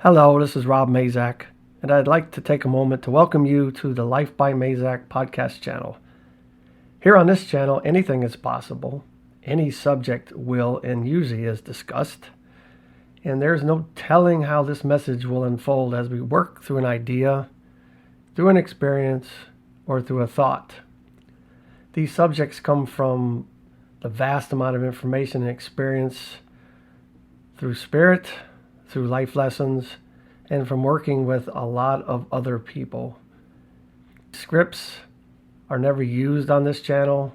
Hello, this is Rob Mazak, and I'd like to take a moment to welcome you to the Life by Mazak podcast channel. Here on this channel, anything is possible. Any subject will and usually is discussed, and there's no telling how this message will unfold as we work through an idea, through an experience, or through a thought. These subjects come from the vast amount of information and experience through spirit, through life lessons, and from working with a lot of other people. Scripts are never used on this channel,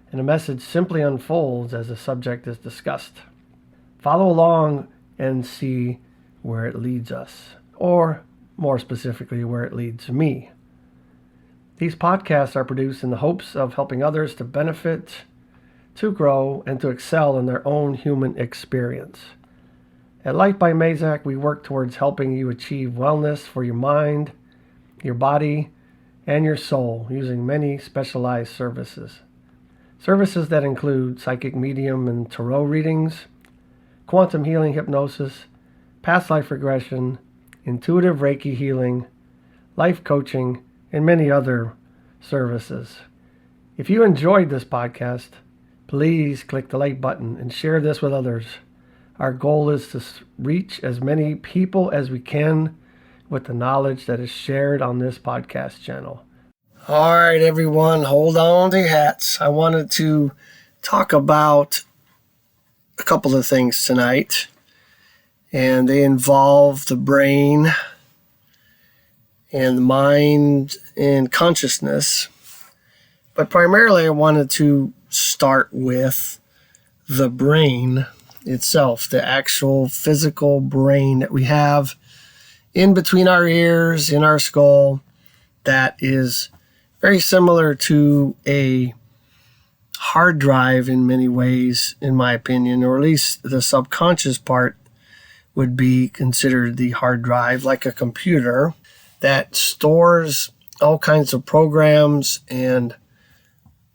and the message simply unfolds as the subject is discussed. Follow along and see where it leads us, or more specifically, where it leads me. These podcasts are produced in the hopes of helping others to benefit, to grow, and to excel in their own human experience. At Life by Mazak, we work towards helping you achieve wellness for your mind, your body, and your soul using many specialized services. Services that include psychic medium and tarot readings, quantum healing hypnosis, past life regression, intuitive Reiki healing, life coaching, and many other services. If you enjoyed this podcast, please click the like button and share this with others. Our goal is to reach as many people as we can with the knowledge that is shared on this podcast channel. All right, everyone, hold on to your hats. I wanted to talk about a couple of things tonight, and they involve the brain and the mind and consciousness. But primarily, I wanted to start with the brain itself, the actual physical brain that we have in between our ears, in our skull, that is very similar to a hard drive in many ways, in my opinion, or at least the subconscious part would be considered the hard drive, like a computer that stores all kinds of programs and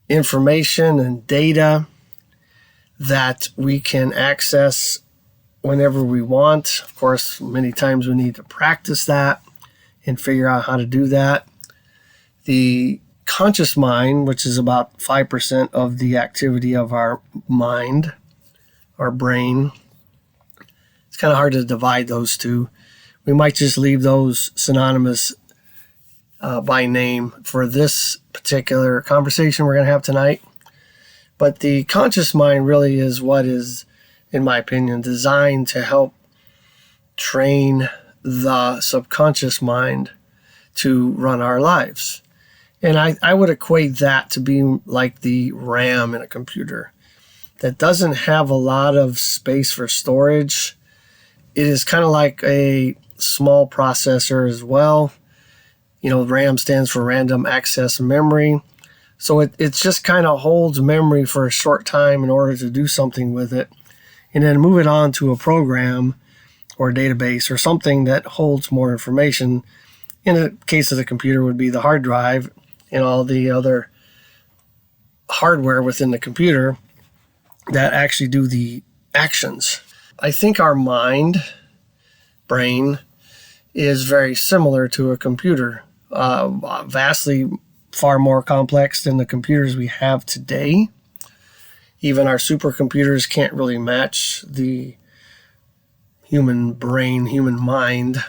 information and data that we can access whenever we want. Of course, many times we need to practice that and figure out how to do that. The conscious mind, which is about 5% of the activity of our mind, our brain, it's kind of hard to divide those two. We might just leave those synonymous by name for this particular conversation we're going to have tonight. But the conscious mind really is what is, in my opinion, designed to help train the subconscious mind to run our lives. And I would equate that to being like the RAM in a computer that doesn't have a lot of space for storage. It is kind of like a small processor as well. You know, RAM stands for random access memory. So it just kind of holds memory for a short time in order to do something with it, and then move it on to a program or a database or something that holds more information. In the case of the computer would be the hard drive and all the other hardware within the computer that actually do the actions. I think our brain, is very similar to a computer, vastly far more complex than the computers we have today. Even our supercomputers can't really match the human brain, human mind,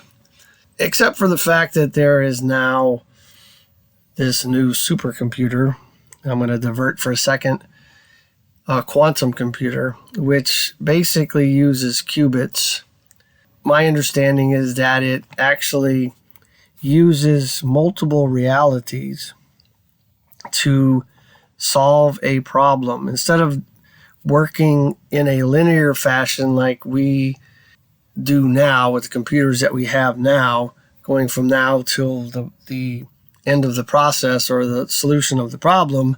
except for the fact that there is now this new supercomputer. I'm going to divert for a second. A quantum computer, which basically uses qubits. My understanding is that it actually uses multiple realities to solve a problem. Instead of working in a linear fashion like we do now with the computers that we have now, going from now till the end of the process or the solution of the problem,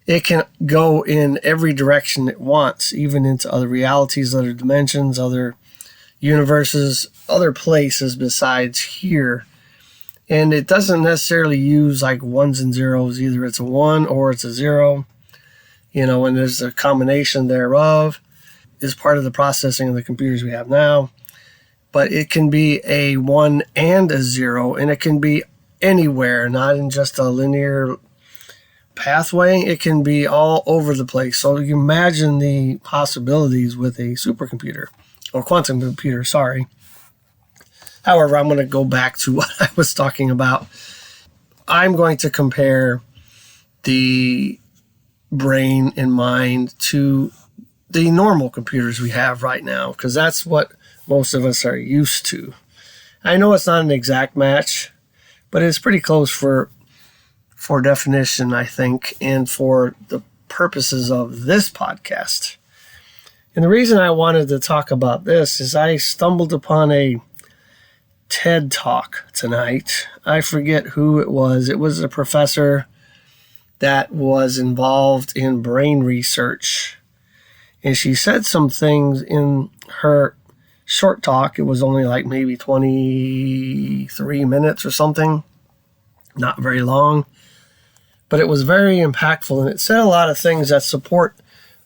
it can go in every direction it wants, even into other realities, other dimensions, other universes, other places besides here. And it doesn't necessarily use like ones and zeros. Either it's a 1 or it's a 0, and there's a combination thereof is part of the processing of the computers we have now. but it can be a 1 and a 0, and it can be anywhere, not in just a linear pathway. It can be all over the place. So you imagine the possibilities with a supercomputer, or quantum computer, sorry. However, I'm going to go back to what I was talking about. I'm going to compare the brain and mind to the normal computers we have right now, because that's what most of us are used to. I know it's not an exact match, but it's pretty close for definition, I think, and for the purposes of this podcast. And the reason I wanted to talk about this is I stumbled upon a TED Talk tonight. I forget who it was. It was a professor that was involved in brain research. And she said some things in her short talk. It was only like maybe 23 minutes or something. Not very long. But it was very impactful, and it said a lot of things that support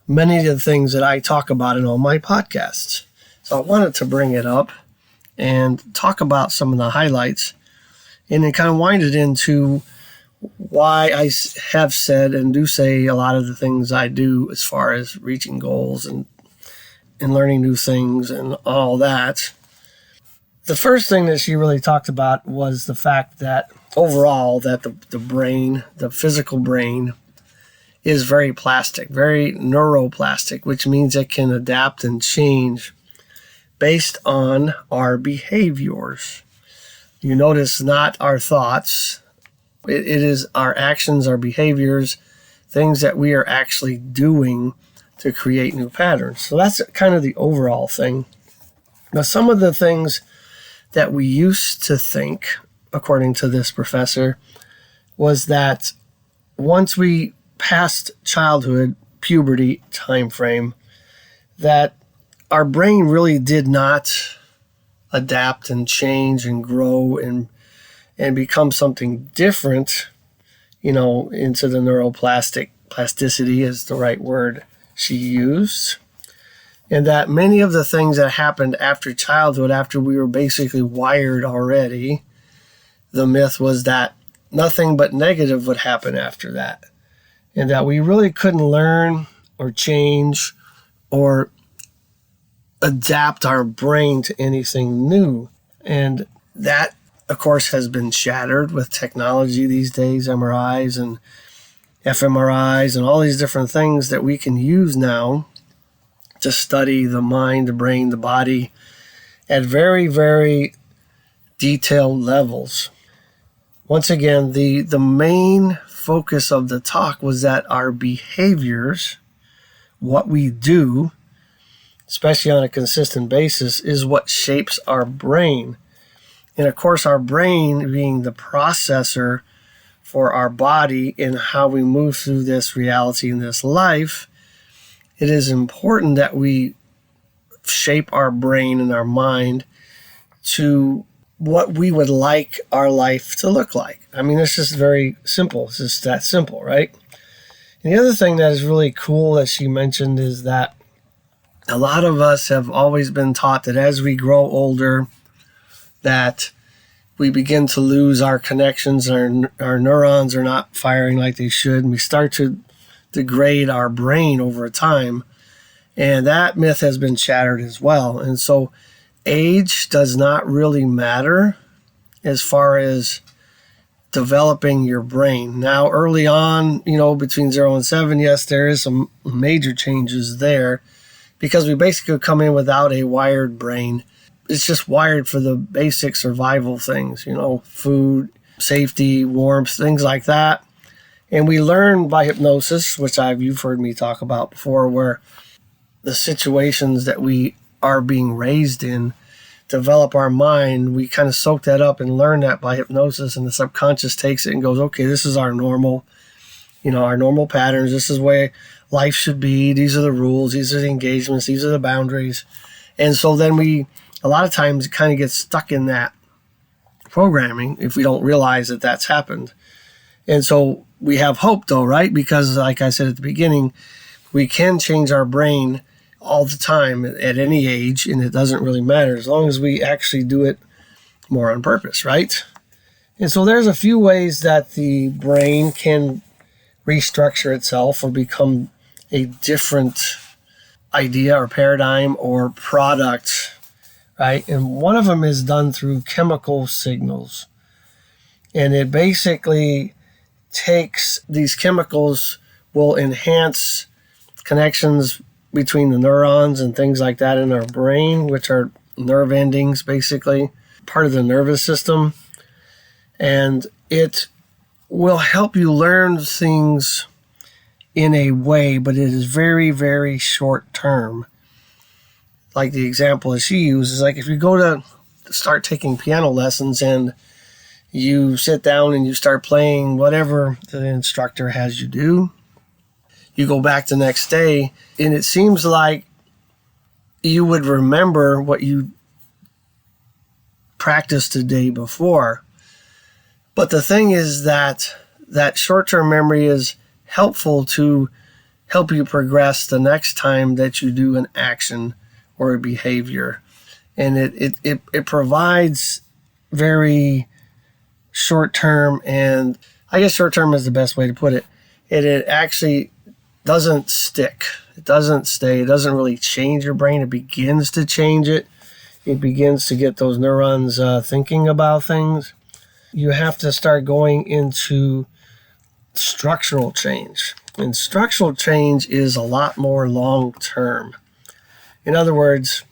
many of the things that I talk about in all my podcasts. So I wanted to bring it up and talk about some of the highlights, and then kind of wind it into why I have said and do say a lot of the things I do as far as reaching goals and learning new things and all that. The first thing that she really talked about was the fact that overall that the brain, the physical brain, is very plastic, very neuroplastic, which means it can adapt and change based on our behaviors. You notice not our thoughts. It is our actions, our behaviors, things that we are actually doing to create new patterns. So that's kind of the overall thing. Now, some of the things that we used to think, according to this professor, was that once we passed childhood, puberty time frame, that our brain really did not adapt and change and grow and become something different, into the plasticity is the right word she used. And that many of the things that happened after childhood, after we were basically wired already, the myth was that nothing but negative would happen after that. And that we really couldn't learn or change or adapt our brain to anything new. And that, of course, has been shattered with technology these days, MRIs and fMRIs and all these different things that we can use now to study the mind, the brain, the body at very, very detailed levels. Once again, the main focus of the talk was that our behaviors, what we do, especially on a consistent basis, is what shapes our brain. And of course, our brain being the processor for our body and how we move through this reality in this life, it is important that we shape our brain and our mind to what we would like our life to look like. I mean, it's just very simple. It's just that simple, right? And the other thing that is really cool that she mentioned is that a lot of us have always been taught that as we grow older, that we begin to lose our connections, our neurons are not firing like they should, and we start to degrade our brain over time. And that myth has been shattered as well. And so age does not really matter as far as developing your brain. Now, early on, between 0 and 7, yes, there is some major changes there because we basically come in without a wired brain. It's just wired for the basic survival things, food, safety, warmth, things like that. And we learn by hypnosis, which you've heard me talk about before, where the situations that we are being raised in develop our mind. We kind of soak that up and learn that by hypnosis, and the subconscious takes it and goes, okay, this is our normal, our normal patterns. This is the way life should be. These are the rules. These are the engagements. These are the boundaries. And so then we, a lot of times, kind of get stuck in that programming if we don't realize that that's happened. And so we have hope, though, right? Because like I said at the beginning, we can change our brain all the time at any age, and it doesn't really matter as long as we actually do it more on purpose, right? And so there's a few ways that the brain can restructure itself or become a different idea or paradigm or product, right? And one of them is done through chemical signals. And it basically takes these chemicals, will enhance connections between the neurons and things like that in our brain, which are nerve endings, basically, part of the nervous system. And it will help you learn things in a way, but it is very, very short term. Like the example that she uses, like if you go to start taking piano lessons and you sit down and you start playing whatever the instructor has you do, you go back the next day and it seems like you would remember what you practiced the day before. But the thing is that short-term memory is helpful to help you progress the next time that you do an action or a behavior. And it provides very short-term, and I guess short-term is the best way to put it. It actually doesn't stick. It doesn't stay. It doesn't really change your brain. It begins to change it. It begins to get those neurons thinking about things. You have to start going into structural change. And structural change is a lot more long-term. In other words,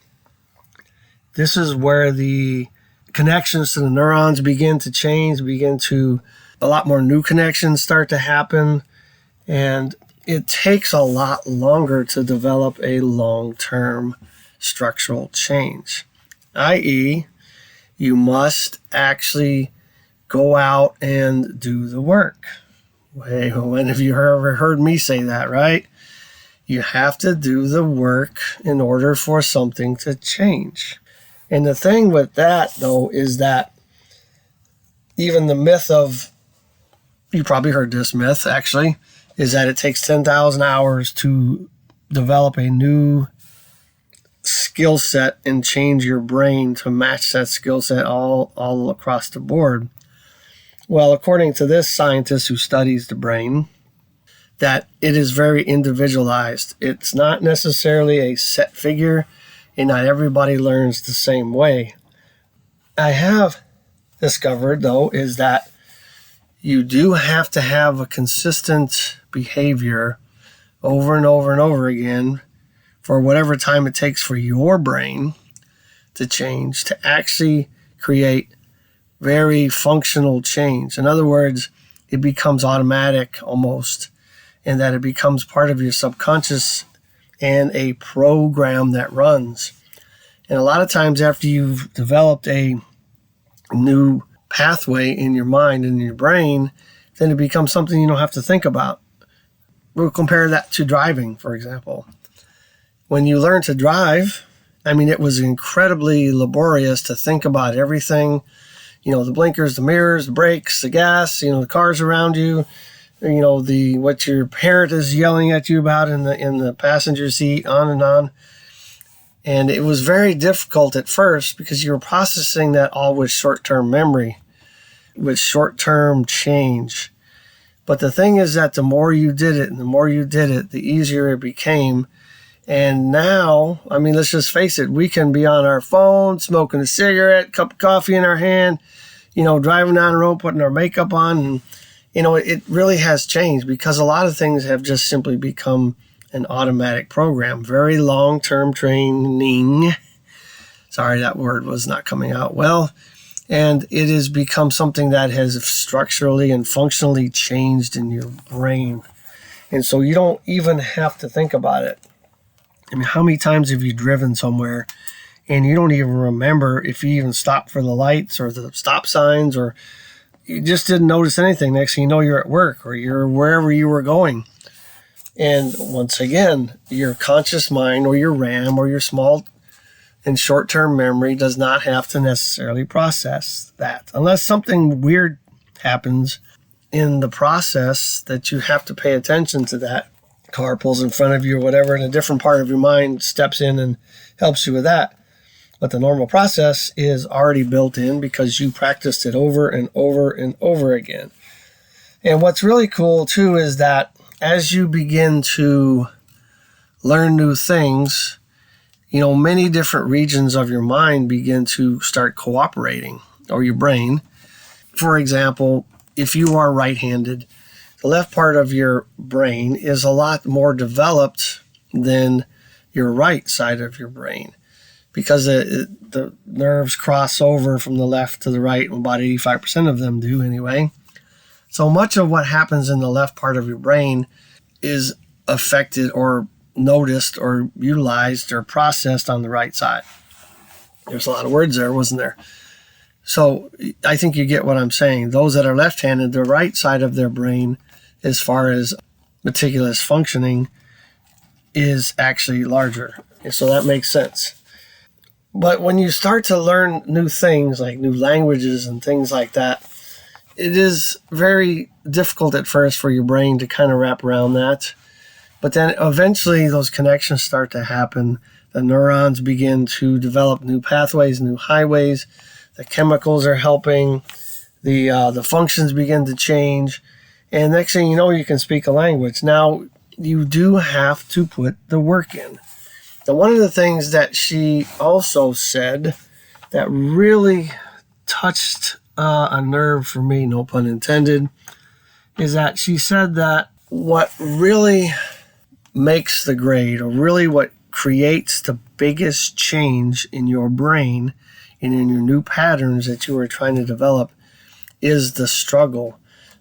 this is where the connections to the neurons begin to change, a lot more new connections start to happen. And it takes a lot longer to develop a long-term structural change, i.e., you must actually go out and do the work. Hey, when have you ever heard me say that, right? You have to do the work in order for something to change. And the thing with that, though, is that even the myth of, you probably heard this myth, actually, is that it takes 10,000 hours to develop a new skill set and change your brain to match that skill set all across the board. Well, according to this scientist who studies the brain, that it is very individualized. It's not necessarily a set figure, and not everybody learns the same way. I have discovered, though, is that you do have to have a consistent behavior over and over and over again for whatever time it takes for your brain to change, to actually create very functional change. In other words, it becomes automatic almost, and that it becomes part of your subconscious and a program that runs. And a lot of times after you've developed a new pathway in your mind and in your brain, then it becomes something you don't have to think about. We'll compare that to driving, for example. When you learn to drive, it was incredibly laborious to think about everything, the blinkers, the mirrors, the brakes, the gas, the cars around you, what your parent is yelling at you about in the passenger seat, on and on. And it was very difficult at first because you were processing that all with short-term memory, with short-term change. But the thing is that the more you did it and the more you did it, the easier it became. And now, let's just face it, we can be on our phone, smoking a cigarette, cup of coffee in our hand, driving down the road, putting our makeup on. And, it really has changed because a lot of things have just simply become an automatic program. Very long-term training. Sorry, that word was not coming out well. And it has become something that has structurally and functionally changed in your brain. And so you don't even have to think about it. How many times have you driven somewhere and you don't even remember if you even stopped for the lights or the stop signs, or you just didn't notice anything? Next thing you know, you're at work or you're wherever you were going. And once again, your conscious mind or your RAM or your small and short-term memory does not have to necessarily process that. Unless something weird happens in the process that you have to pay attention to that. car pulls in front of you or whatever, and a different part of your mind steps in and helps you with that. But the normal process is already built in because you practiced it over and over and over again. And what's really cool too is that as you begin to learn new things, many different regions of your mind begin to start cooperating, or your brain. For example, if you are right-handed, the left part of your brain is a lot more developed than your right side of your brain, because the nerves cross over from the left to the right, about 85% of them do anyway. So much of what happens in the left part of your brain is affected or noticed or utilized or processed on the right side. There's a lot of words there, wasn't there? So I think you get what I'm saying. Those that are left-handed, the right side of their brain, as far as meticulous functioning, is actually larger. So that makes sense. But when you start to learn new things, like new languages and things like that, it is very difficult at first for your brain to kind of wrap around that. But then eventually those connections start to happen. The neurons begin to develop new pathways, new highways. The chemicals are helping. The functions begin to change. And next thing you know, you can speak a language. Now, you do have to put the work in. Now, one of the things that she also said that really touched a nerve for me, no pun intended, is that she said that what really makes the grade, or really what creates the biggest change in your brain and in your new patterns that you are trying to develop, is the struggle.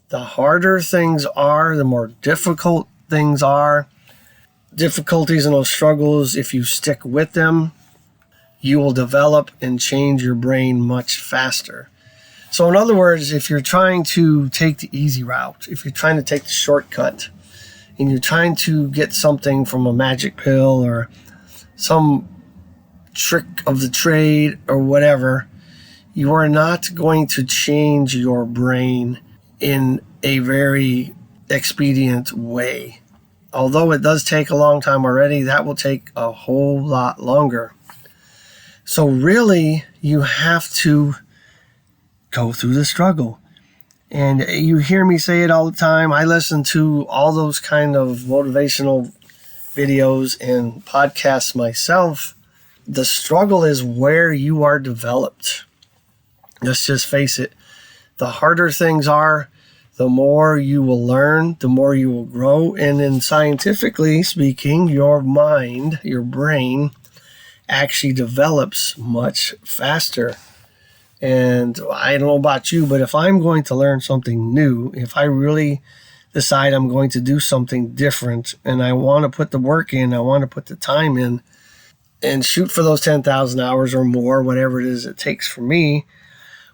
The harder things are, the more difficult things are. Difficulties and those struggles, if you stick with them, you will develop and change your brain much faster. So in other words, if you're trying to take the easy route, if you're trying to take the shortcut, and you're trying to get something from a magic pill or some trick of the trade or whatever, you are not going to change your brain in a very expedient way. Although it does take a long time already, that will take a whole lot longer. So really, you have to go through the struggle. And you hear me say it all the time. I listen to all those kind of motivational videos and podcasts myself. The struggle is where you are developed. Let's just face it. The harder things are, the more you will learn, the more you will grow. And then scientifically speaking, your mind, your brain, actually develops much faster. And I don't know about you, but if I'm going to learn something new, if I really decide I'm going to do something different and I want to put the work in, I want to put the time in and shoot for those 10,000 hours or more, whatever it is it takes for me,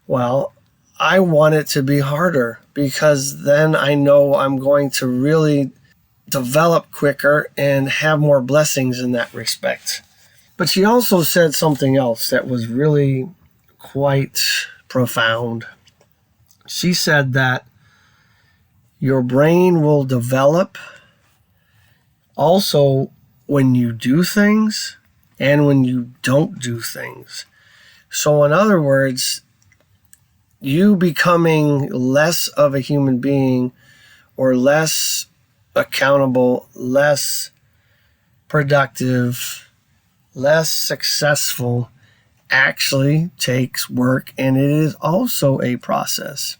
well, I want it to be harder, because then I know I'm going to really develop quicker and have more blessings in that respect. But she also said something else that was really quite profound. She said that your brain will develop also when you do things and when you don't do things. So in other words, you becoming less of a human being or less accountable, less productive, less successful actually takes work, and it is also a process.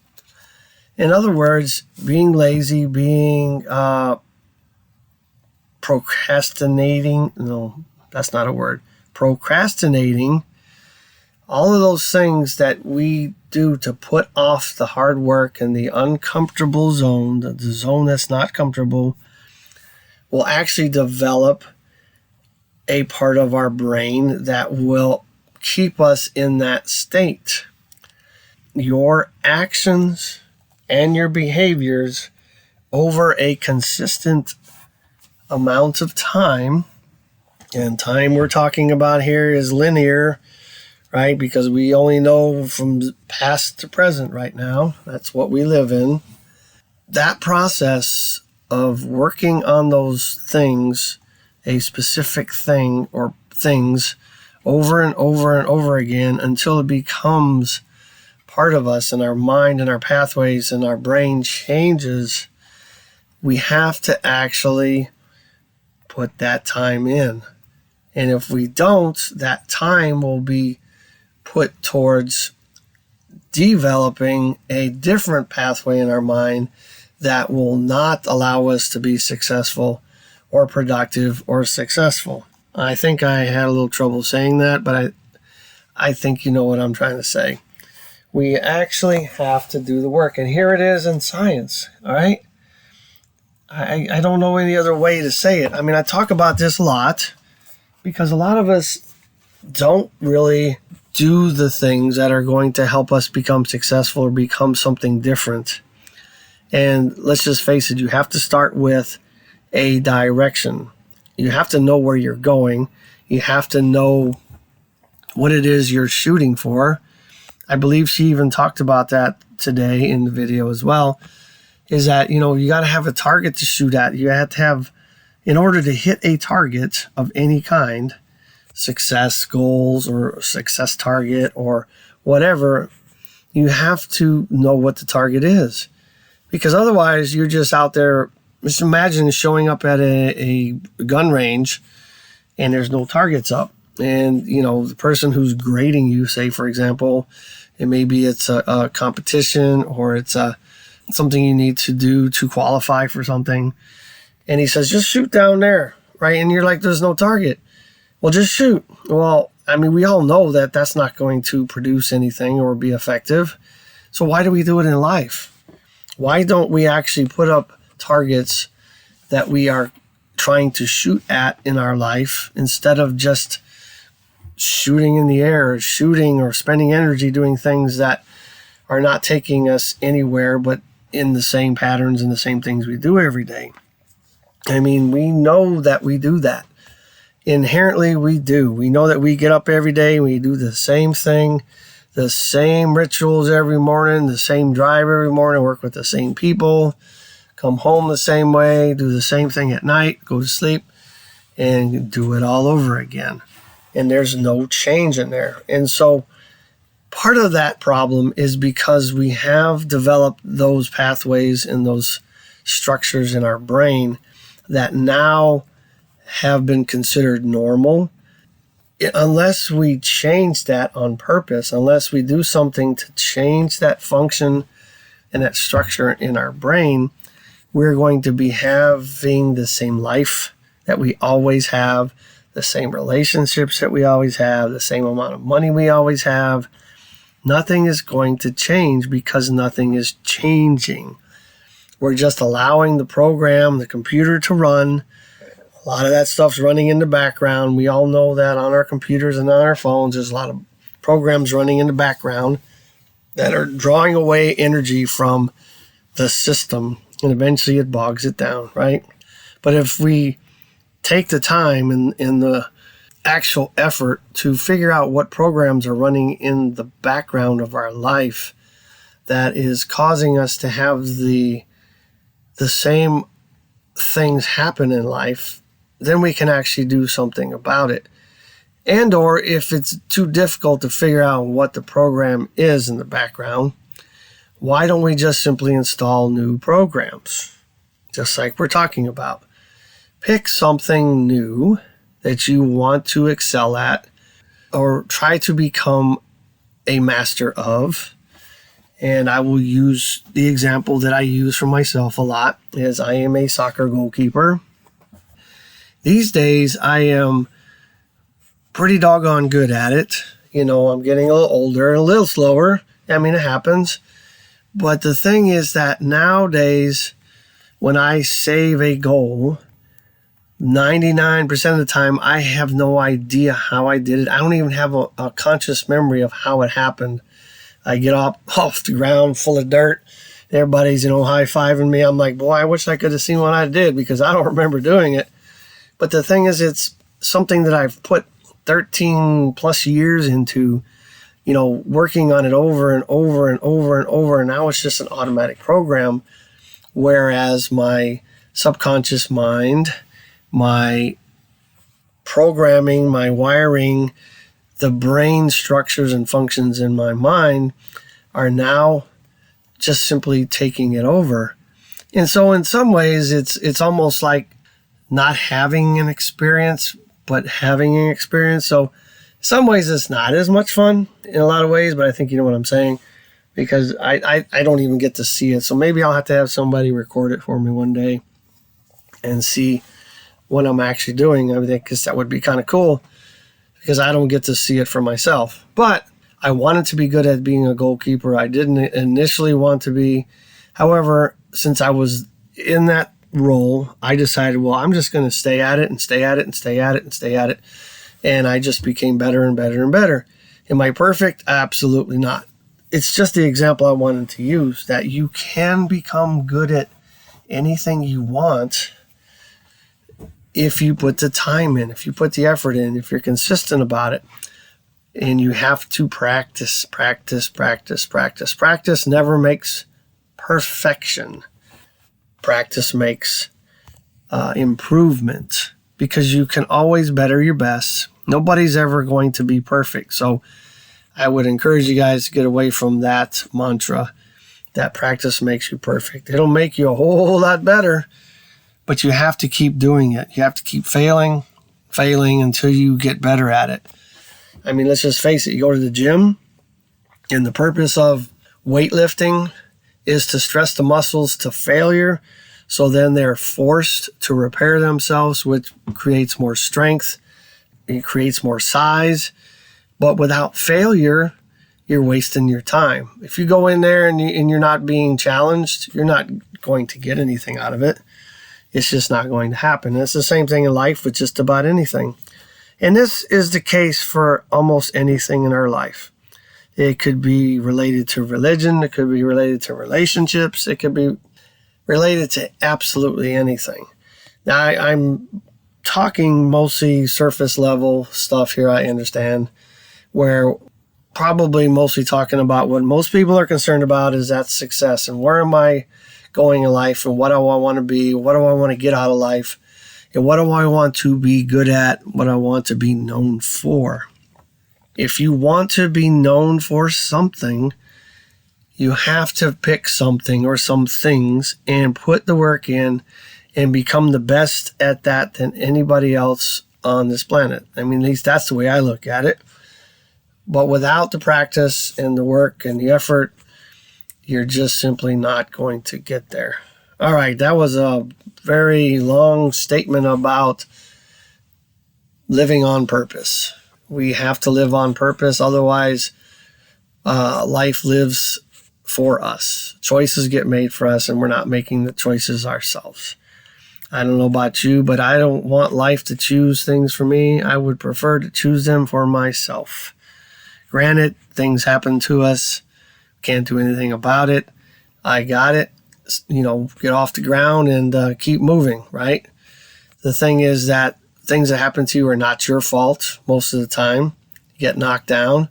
In other words, being lazy, being procrastinating, no, that's not a word, procrastinating, all of those things that we do to put off the hard work and the uncomfortable zone, the zone that's not comfortable, will actually develop a part of our brain that will keep us in that state. Your actions and your behaviors over a consistent amount of time, and time we're talking about here is linear, right? Because we only know from past to present right now. That's what we live in. That process of working on those things, a specific thing or things, over and over and over again until it becomes part of us and our mind and our pathways and our brain changes, we have to actually put that time in. And if we don't, that time will be put towards developing a different pathway in our mind that will not allow us to be successful or productive or successful. I think I had a little trouble saying that, but I think you know what I'm trying to say. We actually have to do the work. And here it is in science, all right? I don't know any other way to say it. I mean, I talk about this a lot because a lot of us don't really do the things that are going to help us become successful or become something different. And let's just face it, you have to start with a direction. You have to know where you're going. You have to know what it is you're shooting for. I believe she even talked about that today in the video as well, is that, you got to have a target to shoot at. You have to have, in order to hit a target of any kind, success goals or success target or whatever, you have to know what the target is. Because otherwise you're just out there. Just imagine showing up at a gun range and there's no targets up. And, the person who's grading you, say, for example, it's a competition or it's something you need to do to qualify for something. And he says, just shoot down there, right? And you're like, there's no target. Well, just shoot. Well, I mean, we all know that that's not going to produce anything or be effective. So why do we do it in life? Why don't we actually put up targets that we are trying to shoot at in our life instead of just shooting in the air, or shooting or spending energy doing things that are not taking us anywhere but in the same patterns and the same things we do every day? I mean, we know that we do that. Inherently, we do. We know that we get up every day and we do the same thing, the same rituals every morning, the same drive every morning, work with the same people, come home the same way, do the same thing at night, go to sleep, and do it all over again. And there's no change in there. And so part of that problem is because we have developed those pathways and those structures in our brain that now have been considered normal. Unless we change that on purpose, unless we do something to change that function and that structure in our brain, we're going to be having the same life that we always have, the same relationships that we always have, the same amount of money we always have. Nothing is going to change because nothing is changing. We're just allowing the program, the computer to run. A lot of that stuff's running in the background. We all know that on our computers and on our phones, there's a lot of programs running in the background that are drawing away energy from the system, and eventually it bogs it down, right? But if we take the time and the actual effort to figure out what programs are running in the background of our life that is causing us to have the same things happen in life, then we can actually do something about it. And or if it's too difficult to figure out what the program is in the background, why don't we just simply install new programs? Just like we're talking about. Pick something new that you want to excel at or try to become a master of. And I will use the example that I use for myself a lot, is I am a soccer goalkeeper. These days, I am pretty doggone good at it. I'm getting a little older, a little slower. I mean, it happens. But the thing is that nowadays, when I save a goal, 99% of the time, I have no idea how I did it. I don't even have a conscious memory of how it happened. I get off the ground full of dirt. Everybody's, high-fiving me. I'm like, boy, I wish I could have seen what I did because I don't remember doing it. But the thing is, it's something that I've put 13 plus years into, working on it over and over and over and over. And now it's just an automatic program. Whereas my subconscious mind, my programming, my wiring, the brain structures and functions in my mind are now just simply taking it over. And so in some ways, it's almost like not having an experience, but having an experience. So in some ways, it's not as much fun in a lot of ways, but I think you know what I'm saying, because I don't even get to see it. So maybe I'll have to have somebody record it for me one day and see what I'm actually doing. I think because that would be kind of cool, because I don't get to see it for myself. But I wanted to be good at being a goalkeeper. I didn't initially want to be. However, since I was in that role, I decided, well, I'm just going to stay at it and stay at it and stay at it and stay at it. And I just became better and better and better. Am I perfect? Absolutely not. It's just the example I wanted to use, that you can become good at anything you want if you put the time in, if you put the effort in, if you're consistent about it. And you have to practice, practice, practice, practice. Practice never makes perfection. Practice makes improvement, because you can always better your best. Nobody's ever going to be perfect. So I would encourage you guys to get away from that mantra that practice makes you perfect. It'll make you a whole lot better, but you have to keep doing it. You have to keep failing until you get better at it. I mean, let's just face it. You go to the gym, and the purpose of weightlifting is to stress the muscles to failure, so then they're forced to repair themselves, which creates more strength. It creates more size. But without failure, you're wasting your time. If you go in there and you're not being challenged, you're not going to get anything out of it. It's just not going to happen. And it's the same thing in life with just about anything. And this is the case for almost anything in our life. It could be related to religion. It could be related to relationships. It could be related to absolutely anything. Now, I'm talking mostly surface level stuff here, I understand, where probably mostly talking about what most people are concerned about is that success, and where am I going in life, and what do I want to be, what do I want to get out of life, and what do I want to be good at, what I want to be known for. If you want to be known for something, you have to pick something or some things and put the work in and become the best at that than anybody else on this planet. I mean, at least that's the way I look at it. But without the practice and the work and the effort, you're just simply not going to get there. All right, that was a very long statement about living on purpose. We have to live on purpose. Otherwise, life lives for us. Choices get made for us, and we're not making the choices ourselves. I don't know about you, but I don't want life to choose things for me. I would prefer to choose them for myself. Granted, things happen to us. Can't do anything about it. I got it. Get off the ground and keep moving, right? The thing is that things that happen to you are not your fault most of the time. You get knocked down.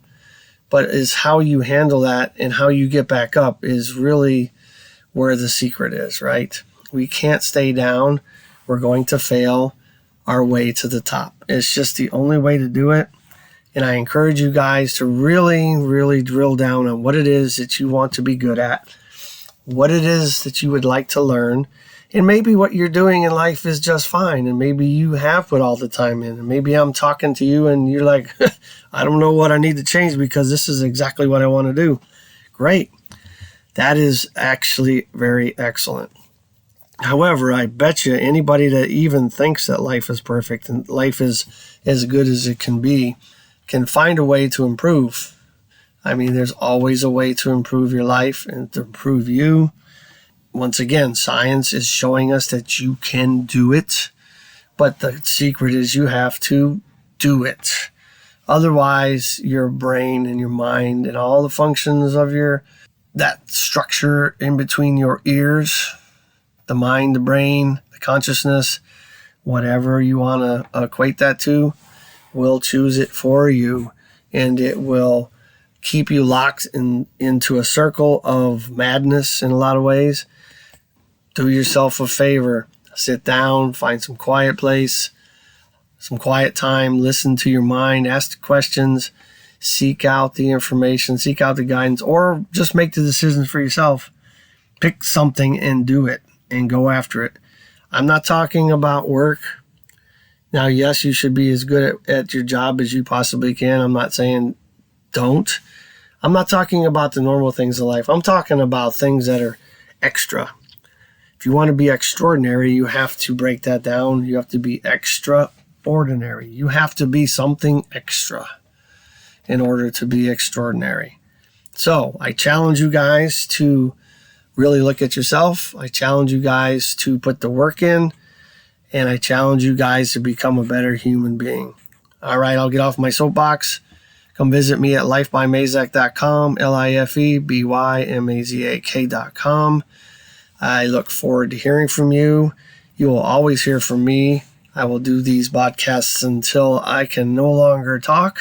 But it's how you handle that and how you get back up is really where the secret is, right? We can't stay down. We're going to fail our way to the top. It's just the only way to do it. And I encourage you guys to really, really drill down on what it is that you want to be good at, what it is that you would like to learn, and maybe what you're doing in life is just fine, and maybe you have put all the time in, and maybe I'm talking to you and you're like, I don't know what I need to change because this is exactly what I want to do. Great. That is actually very excellent. However, I bet you anybody that even thinks that life is perfect and life is as good as it can be can find a way to improve. I mean, there's always a way to improve your life and to improve you. Once again, science is showing us that you can do it, but the secret is you have to do it. Otherwise, your brain and your mind and all the functions of that structure in between your ears, the mind, the brain, the consciousness, whatever you want to equate that to, will choose it for you, and it will keep you locked into a circle of madness in a lot of ways. Do yourself a favor. Sit down, find some quiet place, some quiet time, listen to your mind, ask the questions, seek out the information, seek out the guidance, or just make the decisions for yourself. Pick something and do it and go after it. I'm not talking about work. Now, yes, you should be as good at your job as you possibly can. I'm not saying don't. I'm not talking about the normal things of life. I'm talking about things that are extra. If you want to be extraordinary, you have to break that down. You have to be extraordinary. You have to be something extra in order to be extraordinary. So I challenge you guys to really look at yourself. I challenge you guys to put the work in. And I challenge you guys to become a better human being. All right, I'll get off my soapbox. Come visit me at lifebymazak.com, LIFEBYMAZAK.com. I look forward to hearing from you. You will always hear from me. I will do these podcasts until I can no longer talk.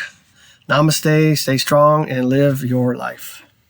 Namaste, stay strong, and live your life.